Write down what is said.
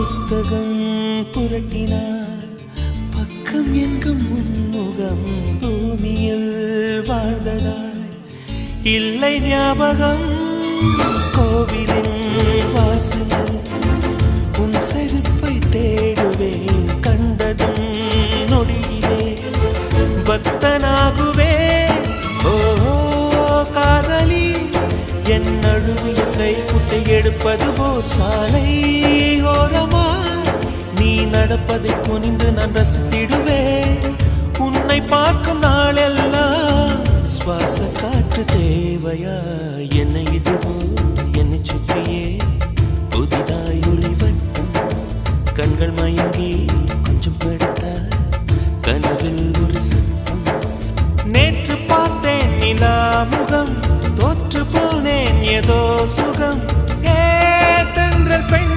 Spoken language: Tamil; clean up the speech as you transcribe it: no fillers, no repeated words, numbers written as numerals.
புத்தகம் புரட்டினார் பக்கம் எங்கும் முன்முகம் பூமியில் வாழ்ந்ததாய் இல்லை ஞாபகம் கோவிலின் வாசலில் உன் செருப்பை தேடுவேன் கண்டதும் நொடியிலே பக்தனாகுவே ஓ காதலி என் அழுவிய கை குட்டை எடுப்பது போ சாலை ஓரமா நீ நடப்பதை குனிந்து நான் ரசித்திடுவேன் உன்னை பார்க்கும் நாளெல்லாம் சுவாச காற்று தேவையா என்னை இதுவோ என்னை சுற்றியே புதிதாய் ஒளிவட்டம் கண்கள் மயங்கி கொஞ்சம் படுத்த கனவில் ஒரு சத்தம் நேற்று பார்த்தேன் நிலா முகம் தோற்று போனேன் ஏதோ சுகம் ஏ தென்றல் பெண்